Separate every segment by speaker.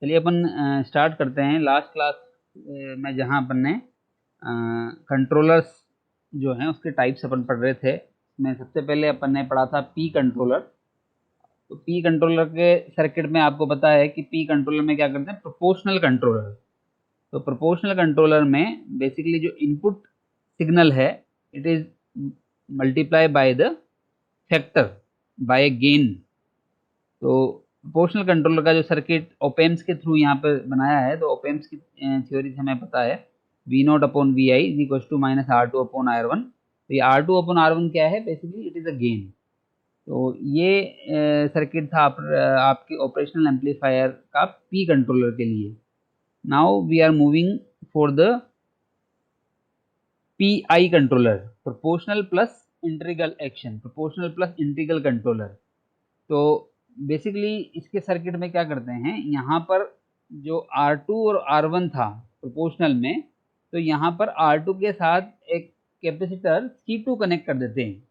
Speaker 1: चलिए अपन स्टार्ट करते हैं। लास्ट क्लास में जहाँ अपन ने कंट्रोलर्स जो हैं उसके टाइप्स अपन पढ़ रहे थे। मैं सबसे पहले अपन ने पढ़ा था पी कंट्रोलर। तो पी कंट्रोलर के सर्किट में आपको पता है कि पी कंट्रोलर में क्या करते हैं, प्रोपोर्शनल कंट्रोलर। तो प्रोपोर्शनल कंट्रोलर में बेसिकली जो इनपुट सिग्नल है it is multiply by the factor by gain. तो प्रोपोर्शनल कंट्रोलर का जो सर्किट ओपेम्स के थ्रू यहाँ पे बनाया है, तो ओपेम्स की थ्योरी से हमें पता है V naught upon V I is equal to minus R two upon R one. तो ये R two upon R one क्या है, basically it is a gain. तो ये सर्किट था आपके ऑपरेशनल एम्पलीफायर का पी कंट्रोलर के लिए। Now we are moving for the P I controller, proportional plus integral action, proportional plus integral controller. तो बेसिकली इसके सर्किट में क्या करते हैं, यहाँ पर जो R2 और R1 था प्रोपोर्शनल में, तो यहाँ पर R2 के साथ एक कैपेसिटर C2 कनेक्ट कर देते हैं।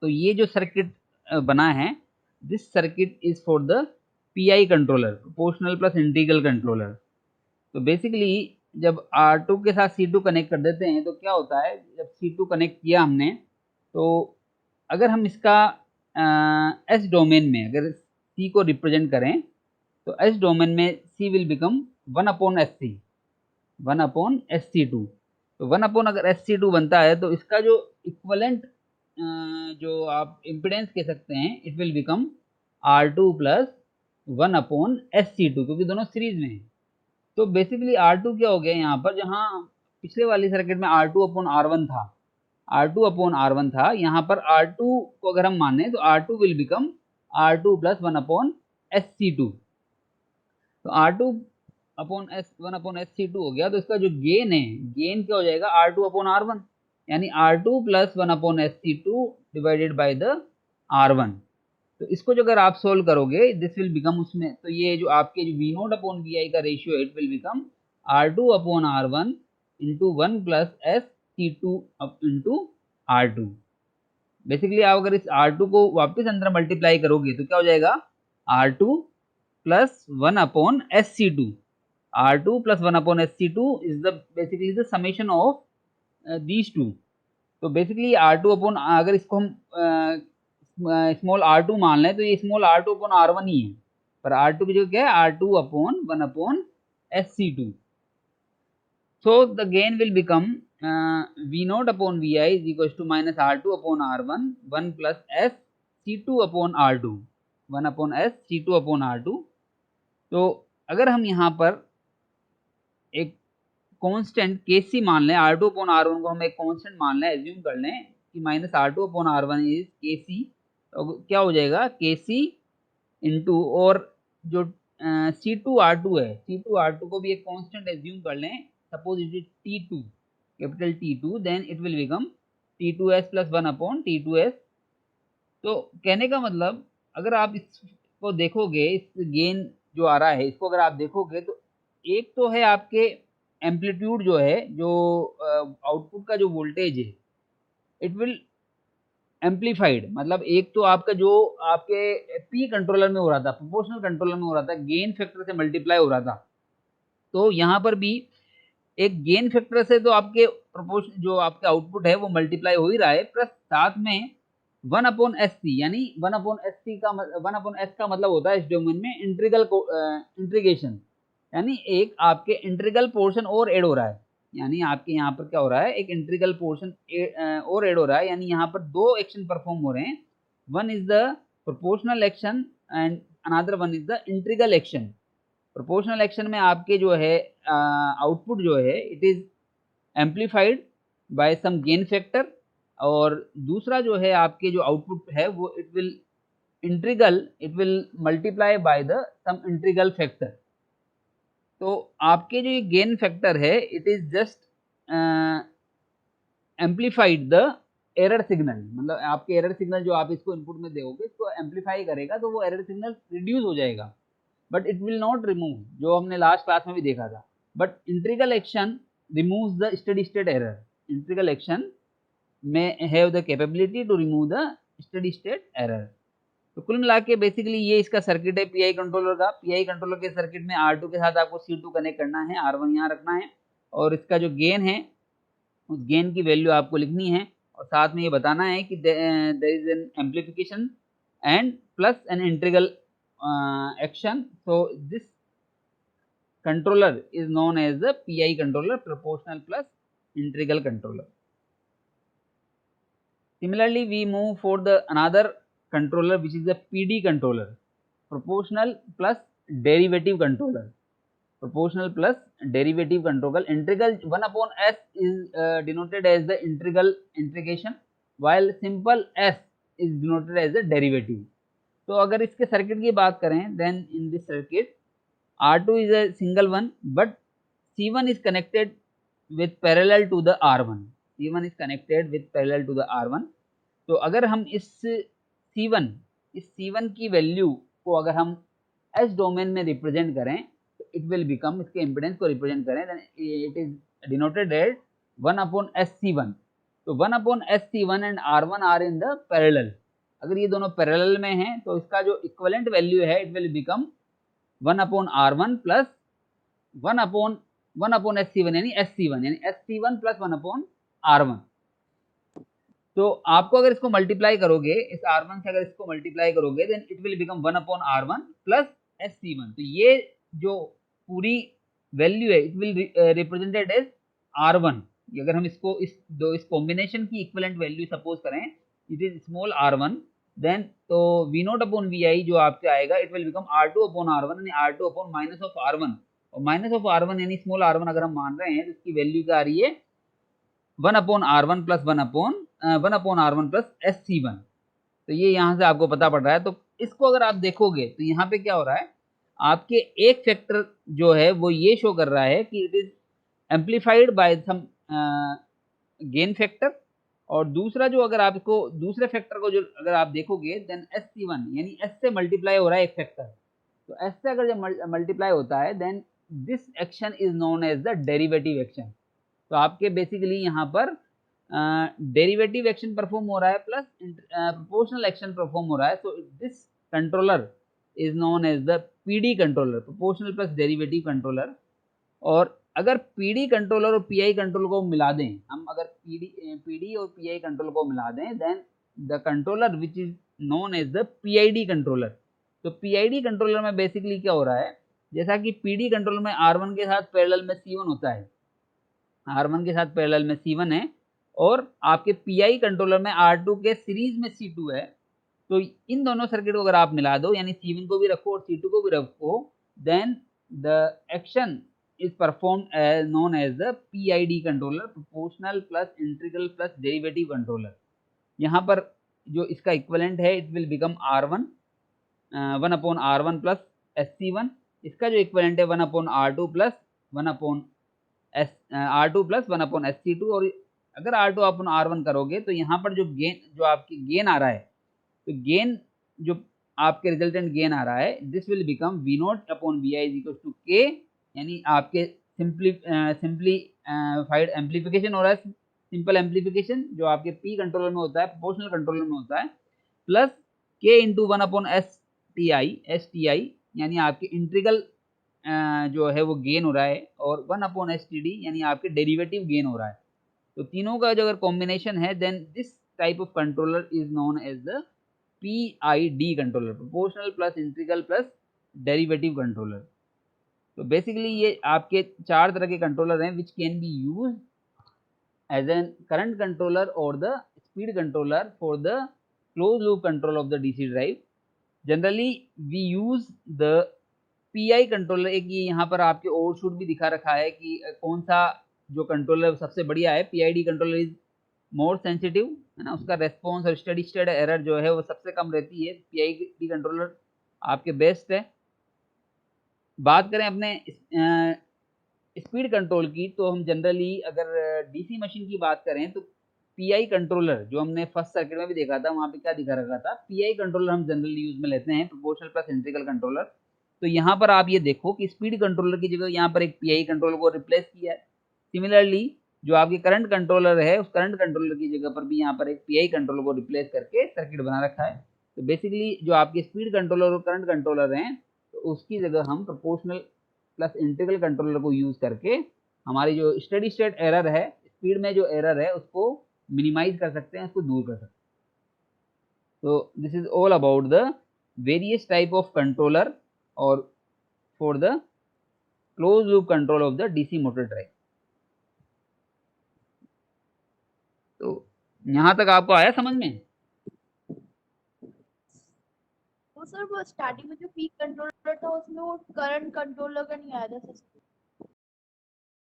Speaker 1: तो ये जो सर्किट बना है, this circuit is for the PI controller, proportional plus integral controller. तो बेसिकली जब R2 के साथ C2 कनेक्ट कर देते हैं तो क्या होता है, जब C2 कनेक्ट किया हमने, तो अगर हम इसका एस डोमेन में अगर C को रिप्रेजेंट करें तो एस डोमेन में C will become 1/SC, 1/SC2। तो 1 अगर SC2 बनता है तो इसका जो इक्वलेंट जो आप इम्पिडेंस कह सकते हैं, it will become R2 plus 1/SC2, क्योंकि दोनों सीरीज में है। तो बेसिकली R2 क्या हो गया यहाँ पर, जहाँ पिछले वाली सर्किट में R2/R1 था, R2/R1 था, यहाँ पर R2 को अगर हम माने तो R2 will become R2 plus 1/SC2। तो R2/1/SC2 हो गया। तो इसका जो गेन है, गेन क्या हो जाएगा, R2/R1, यानी R2 plus 1/SC2 divided by the R1। तो इसको जो अगर आप सोल्व करोगे, दिस विल बिकम, उसमें तो ये जो आपके जो V नोट अपॉन वी आई का रेशियो है, it will become R2/R1 into 1 plus SC2 into R2। Basically आप अगर इस R2 को वापस अंदर मल्टीप्लाई करोगे तो क्या हो जाएगा, R2 plus 1/SC2। R2 plus 1/SC2 is the basically the summation of these two. तो बेसिकली R2 अगर इसको हम स्मॉल R2 मान लें तो ये स्मॉल R2/R1 ही है, पर R2 की जगह क्या है, R2/1/SC2। So the gain will become V naught upon Vi is equals to minus R2/R1 1 plus S C2/R2, 1/S C2/R2। तो अगर हम यहाँ पर एक कांस्टेंट Kc मान लें, R2/R1 को हम एक कांस्टेंट मान लें, एज्यूम कर लें कि माइनस R2/R1 इज Kc, तो क्या हो जाएगा Kc इंटू, और जो C2R2 है, C2R2 को भी एक कांस्टेंट एज्यूम कर लें, suppose it is T2, capital T2, then it will become T2S plus 1/T2S। तो कहने का मतलब, अगर आप इसको देखोगे, इस गेन जो आ रहा है इसको अगर आप देखोगे, तो एक तो है आपके एम्पलीट्यूड जो है, जो आउटपुट का जो वोल्टेज है, इट विल एम्पलीफाइड। मतलब एक तो आपका जो आपके पी कंट्रोलर में हो रहा था, प्रोपोर्शनल कंट्रोलर में हो रहा था, गेन फैक्टर से मल्टीप्लाई हो रहा था, तो यहाँ पर भी एक गेन फैक्टर से तो आपके प्रोपोर्शन जो आपका आउटपुट है वो मल्टीप्लाई हो ही रहा है, प्लस साथ में 1/SC, यानी 1/SC का 1/S का मतलब होता है इस डोमेन में इंटीग्रल इंटीग्रेशन, यानी एक आपके इंटीग्रल पोर्शन और ऐड हो रहा है। यानी आपके यहाँ पर क्या हो रहा है, एक इंटीग्रल पोर्शन और ऐड हो रहा है, यानी यहाँ पर दो एक्शन परफॉर्म हो रहे हैं। One is the proportional action and another one is the integral action. Proportional action में आपके जो है आउटपुट जो है, it is amplified by some gain factor, और दूसरा जो है आपके जो आउटपुट है वो it will multiply by the some integral factor. तो आपके जो ये गेन फैक्टर है, it is just amplified the error signal. मतलब आपके एरर सिग्नल जो आप इसको इनपुट में दोगे, इसको एम्पलीफाई करेगा, तो वो एरर सिग्नल रिड्यूस हो जाएगा, but it will not remove, जो हमने लास्ट क्लास में भी देखा था। But integral action removes the steady state error. Integral action may have the capability to remove the steady state error। तो कुल मिला के बेसिकली ये इसका सर्किट है पीआई कंट्रोलर का। पीआई कंट्रोलर के सर्किट में R2 के साथ आपको C2 कनेक्ट करना है, R1 यहाँ रखना है और इसका जो गेन है उस गेन की वैल्यू आपको लिखनी है और साथ में ये बताना है कि there is an amplification and plus an integral action. So this controller is known as the PI controller, proportional plus integral controller. Similarly, we move for the another controller which is the PD controller, proportional plus derivative controller. Proportional plus derivative controller. Integral 1 upon S is denoted as the integration, while simple S is denoted as the derivative. तो अगर इसके circuit की बात करें, then in this circuit R2 is a single one, but C1 is connected with parallel to the R1. C1 is connected with parallel to the R1. तो अगर हम इस C1 की वैल्यू को अगर हम S डोमेन में रिप्रेजेंट करें तो इट विल बिकम, इसके इम्पिडेंस को रिप्रेजेंट करें, then it is denoted as 1 upon SC1. तो 1 upon SC1 and R1 are in the parallel. अगर ये दोनों पैरेलल में हैं तो इसका जो इक्विवेलेंट वैल्यू है it will become 1 upon R1 plus 1 upon SC1 यानी SC1 प्लस 1 अपॉन R1. तो आपको अगर इसको मल्टीप्लाई करोगे, इस R1 से अगर इसको मल्टीप्लाई करोगे then it will become 1 upon R1 plus SC1. तो ये जो पूरी वैल्यू है it will represented as R1. अगर हम इसको इस कॉम्बिनेशन की इक्विवेलेंट वैल्यू सपोज करें it is small R1, then तो V0 अपॉन Vi जो आपसे आएगा it will become R2 upon R1 यानी R2 upon minus of R1. और माइनस ऑफ R1 यानी स्मॉल R1 अगर हम मान रहे हैं तो इसकी वैल्यू क्या आ रही है 1 upon R1 plus 1 upon R1 plus SC1. तो ये यहाँ से आपको पता पड़ रहा है. तो इसको अगर आप देखोगे तो यहाँ पे क्या हो रहा है, आपके एक फैक्टर जो है वो ये शो कर रहा है कि it is amplified by some gain factor, और दूसरा जो अगर आप इसको दूसरे फैक्टर को जो अगर आप देखोगे देन SC1 यानी S से मल्टीप्लाई हो रहा है एक फैक्टर. तो S से अगर जब मल्टीप्लाई होता है then this action is known as the derivative action. तो आपके बेसिकली यहाँ पर डेरिवेटिव एक्शन परफॉर्म हो रहा है प्लस प्रोपोर्शनल एक्शन परफॉर्म हो रहा है. So this controller is known as the PD controller, proportional plus derivative controller. और अगर पीडी कंट्रोलर और पीआई कंट्रोलर को मिला दें, हम अगर पीडी और पीआई कंट्रोलर को मिला दें then the controller which is known as the PID controller. तो पीआईडी कंट्रोलर में बेसिकली क्या हो रहा है, जैसा कि पीडी कंट्रोलर में R1 के साथ पैरेलल में C1 होता है, R1 के साथ पैरेलल में C1 है, और आपके पीआई कंट्रोलर में R2 के सीरीज में C2 है. तो इन दोनों सर्किट को अगर आप मिला दो यानी C1 को भी रखो और C2 को भी रखो then the action is performed as known as the PID controller, proportional plus integral plus derivative controller. यहाँ पर जो इसका इक्विवेलेंट है it will become R1 1 upon R1 plus SC1. इसका जो इक्विवेलेंट है 1 upon R2 plus 1 upon R2 plus 1 upon SC2. और अगर R2 अपॉन R1 करोगे तो यहाँ पर जो आपकी गेन आ रहा है, तो गेन जो आपके रिजल्टेंट गेन आ रहा है this will become V0 upon Vi is equal to K, यानी आपके सिंपलीफाइड एम्पलीफिकेशन हो रहा है, सिंपल एम्पलीफिकेशन जो आपके P कंट्रोलर में होता है, प्रोपोर्शनल कंट्रोलर में होता है, plus K into 1 upon STI यानी आपके इंटीग्रल जो है वो गेन हो रहा है, और 1 अपॉन STD यानी आपके डेरिवेटिव गेन हो रहा है. तो तीनों का जो अगर कॉम्बिनेशन है then this type of controller is known as the PID controller, proportional plus integral plus derivative controller. तो बेसिकली ये आपके 4 तरह के कंट्रोलर हैं which can be use as an current controller और the speed controller for the close loop control of the DC drive. Generally we use the PI controller. एक ये यहाँ पर आपके ओवरशूट भी दिखा रखा है कि कौन सा जो कंट्रोलर सबसे बढ़िया है. PID controller is more sensitive है ना, उसका रेस्पॉन्स और स्टेडी स्टेट एरर जो है वो सबसे कम रहती है. PID कंट्रोलर आपके बेस्ट है. बात करें अपने स्पीड कंट्रोल की तो हम जनरली अगर DC मशीन की बात करें तो PI कंट्रोलर जो हमने फर्स्ट सर्किट में भी देखा था वहाँ पे क्या दिखा रखा था, PI कंट्रोलर हम जनरली यूज में लेते हैं, प्रोपोर्शनल प्लस इंटीग्रल कंट्रोलर. तो यहाँ पर आप ये देखो कि स्पीड कंट्रोलर की जगह यहाँ पर एक PI कंट्रोलर को रिप्लेस किया है. सिमिलरली जो आपकी करंट कंट्रोलर है उस करंट कंट्रोलर की जगह पर भी यहाँ पर एक PI कंट्रोलर को रिप्लेस करके सर्किट बना रखा है. तो बेसिकली जो आपके स्पीड कंट्रोलर और करंट कंट्रोलर हैं, तो उसकी जगह हम प्रोपोर्शनल प्लस इंटीग्रल कंट्रोलर को यूज करके हमारी जो स्टेडी स्टेट एरर है, स्पीड में जो एरर है उसको मिनिमाइज कर सकते हैं, उसको दूर कर सकते हैं। तो this is all about the various type of controller और for the close loop control of the DC motor drive. तो यहाँ तक आपको आया समझ में?
Speaker 2: तो सर वो स्टार्टिंग में जो पीक कंट्रोलर था उसमें वो करंट कंट्रोलर का नहीं आया था सिस्टम।